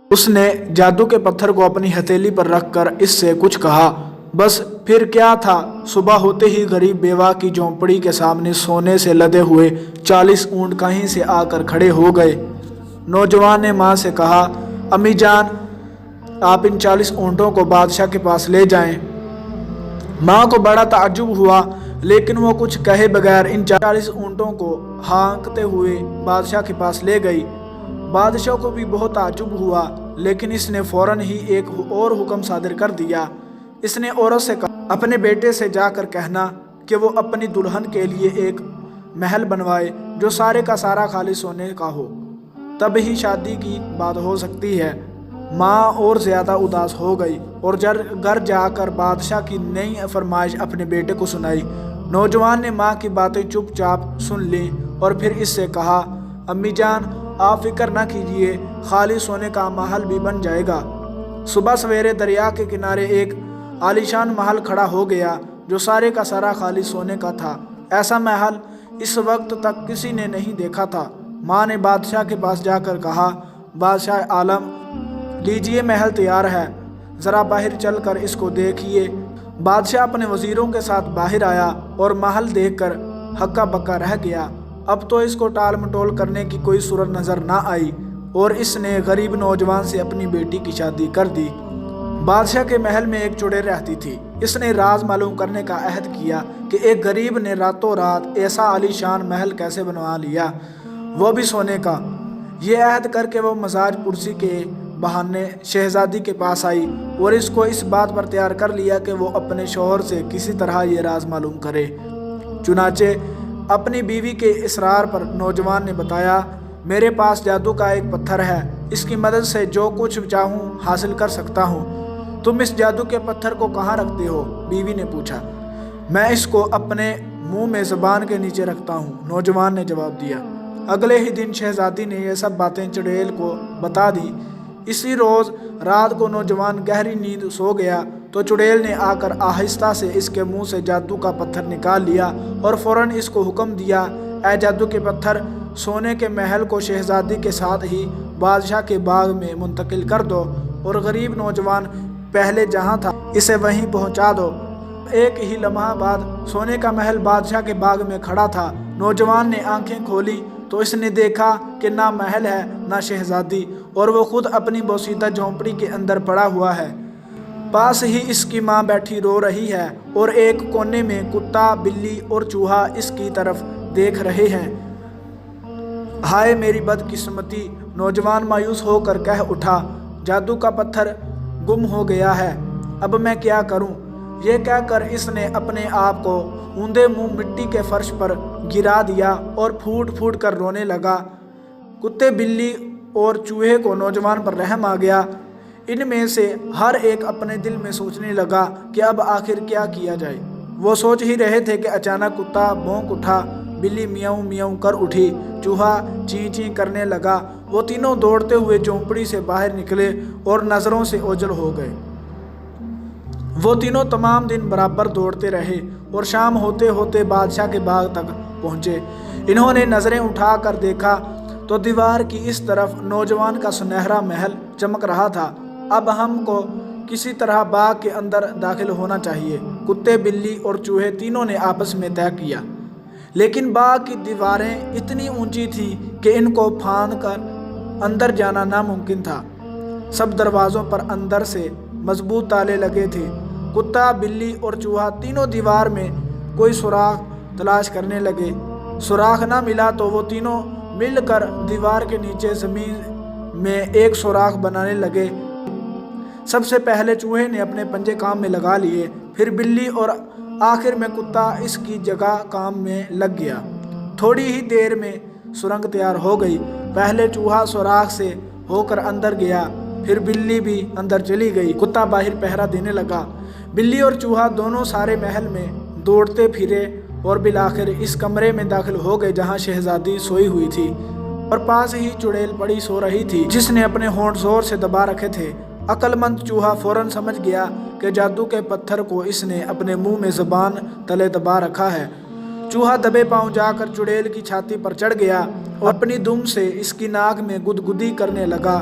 اس نے جادو کے پتھر کو اپنی ہتھیلی پر رکھ کر اس سے کچھ کہا۔ بس پھر کیا تھا، صبح ہوتے ہی غریب بیوہ کی جھونپڑی کے سامنے سونے سے لدے ہوئے 40 اونٹ کہیں سے آ کر کھڑے ہو گئے۔ نوجوان نے ماں سے کہا، امی جان، آپ ان 40 اونٹوں کو بادشاہ کے پاس لے جائیں۔ ماں کو بڑا تعجب ہوا، لیکن وہ کچھ کہے بغیر ان 40 اونٹوں کو ہانکتے ہوئے بادشاہ کے پاس لے گئی۔ بادشاہ کو بھی بہت تعجب ہوا، لیکن اس نے فوراً ہی ایک اور حکم صادر کر دیا۔ اس نے عورت سے کہا، اپنے بیٹے سے جا کر کہنا کہ وہ اپنی دلہن کے لیے ایک محل بنوائے جو سارے کا سارا خالی سونے کا ہو، تب ہی شادی کی بات ہو سکتی ہے۔ ماں اور زیادہ اداس ہو گئی اور گھر جا کر بادشاہ کی نئی فرمائش اپنے بیٹے کو سنائی۔ نوجوان نے ماں کی باتیں چپ چاپ سن لیں اور پھر اس سے کہا، امی جان، آپ فکر نہ کیجیے، خالی سونے کا محل بھی بن جائے گا۔ صبح سویرے دریا کے کنارے ایک عالیشان محل کھڑا ہو گیا جو سارے کا سارا خالی سونے کا تھا۔ ایسا محل اس وقت تک کسی نے نہیں دیکھا تھا۔ ماں نے بادشاہ کے پاس جا کر کہا، بادشاہ عالم، لیجئے محل تیار ہے، ذرا باہر چل کر اس کو دیکھیے۔ بادشاہ اپنے وزیروں کے ساتھ باہر آیا اور محل دیکھ کر ہکا بکا رہ گیا۔ اب تو اس کو ٹال مٹول کرنے کی کوئی صورت نظر نہ آئی اور اس نے غریب نوجوان سے اپنی بیٹی کی شادی کر دی۔ بادشاہ کے محل میں ایک چڑیل رہتی تھی۔ اس نے راز معلوم کرنے کا عہد کیا کہ ایک غریب نے راتوں رات ایسا عالی شان محل کیسے بنوا لیا، وہ بھی سونے کا۔ یہ عہد کر کے وہ مزاج پرسی کے بہانے شہزادی کے پاس آئی اور اس کو اس بات پر تیار کر لیا کہ وہ اپنے شوہر سے کسی طرح یہ راز معلوم کرے۔ چنانچہ اپنی بیوی کے اصرار پر نوجوان نے بتایا، میرے پاس جادو کا ایک پتھر ہے، اس کی مدد سے جو کچھ چاہوں حاصل کر سکتا ہوں۔ تم اس جادو کے پتھر کو کہاں رکھتے ہو؟ بیوی نے پوچھا۔ میں اس کو اپنے منہ میں زبان کے نیچے رکھتا ہوں، نوجوان نے جواب دیا۔ اگلے ہی دن شہزادی نے یہ سب باتیں چڑیل کو بتا دی۔ اسی روز رات کو نوجوان گہری نیند سو گیا تو چڑیل نے آ کر آہستہ سے اس کے منہ سے جادو کا پتھر نکال لیا اور فوراً اس کو حکم دیا، اے جادو کے پتھر، سونے کے محل کو شہزادی کے ساتھ ہی بادشاہ کے باغ میں منتقل کر دو اور غریب نوجوان پہلے جہاں تھا اسے وہیں پہنچا دو۔ ایک ہی لمحہ بعد سونے کا محل بادشاہ کے باغ میں کھڑا تھا۔ نوجوان نے آنکھیں کھولی تو اس نے دیکھا کہ نہ محل ہے نہ شہزادی، اور وہ خود اپنی بوسیدہ جھونپڑی کے اندر پڑا ہوا ہے۔ پاس ہی اس کی ماں بیٹھی رو رہی ہے اور ایک کونے میں کتا، بلی اور چوہا اس کی طرف دیکھ رہے ہیں۔ ہائے میری بدقسمتی، نوجوان مایوس ہو کر کہہ اٹھا، جادو کا پتھر گم ہو گیا ہے، اب میں کیا کروں؟ یہ کہہ کر اس نے اپنے آپ کو اوندے منہ مٹی کے فرش پر گرا دیا اور پھوٹ پھوٹ کر رونے لگا۔ کتے، بلی اور چوہے کو نوجوان پر رحم آ گیا۔ ان میں سے ہر ایک اپنے دل میں سوچنے لگا کہ اب آخر کیا کیا جائے۔ وہ سوچ ہی رہے تھے کہ اچانک کتا بھونک اٹھا، بلی میاؤں میاؤں کر اٹھی، چوہا چیں چیں کرنے لگا۔ وہ تینوں دوڑتے ہوئے جھونپڑی سے باہر نکلے اور نظروں سے اوجھل ہو گئے۔ وہ تینوں تمام دن برابر دوڑتے رہے اور شام ہوتے ہوتے بادشاہ کے باغ تک پہنچے۔ انہوں نے نظریں اٹھا کر دیکھا تو دیوار کی اس طرف نوجوان کا سنہرا محل چمک رہا تھا۔ اب ہم کو کسی طرح باغ کے اندر داخل ہونا چاہیے، کتے، بلی اور چوہے تینوں نے آپس میں طے کیا۔ لیکن باغ کی دیواریں اتنی اونچی تھیں کہ ان کو پھاند کر اندر جانا ناممکن تھا۔ سب دروازوں پر اندر سے مضبوط تالے لگے تھے۔ کتا، بلی اور چوہا تینوں دیوار میں کوئی سوراخ تلاش کرنے لگے۔ سوراخ نہ ملا تو وہ تینوں مل کر دیوار کے نیچے زمین میں ایک سوراخ بنانے لگے۔ سب سے پہلے چوہے نے اپنے پنجے کام میں لگا لیے، پھر بلی اور آخر میں کتا اس کی جگہ کام میں لگ گیا۔ تھوڑی ہی دیر میں سرنگ تیار ہو گئی۔ پہلے چوہا سوراخ سے ہو کر اندر گیا، پھر بلی بھی اندر چلی گئی۔ کتا باہر پہرا دینے لگا۔ بلی اور چوہا دونوں سارے محل میں دوڑتے پھرے اور بالآخر اس کمرے میں داخل ہو گئے جہاں شہزادی سوئی ہوئی تھی اور پاس ہی چڑیل پڑی سو رہی تھی جس نے اپنے ہونٹ زور سے دبا رکھے تھے۔ عقل مند چوہا فوراً سمجھ گیا کہ جادو کے پتھر کو اس نے اپنے منہ میں زبان تلے دبا رکھا ہے۔ چوہا دبے پاؤں جا کر چڑیل کی چھاتی پر چڑھ گیا اور اپنی دم سے اس کی ناک میں گدگدی کرنے لگا۔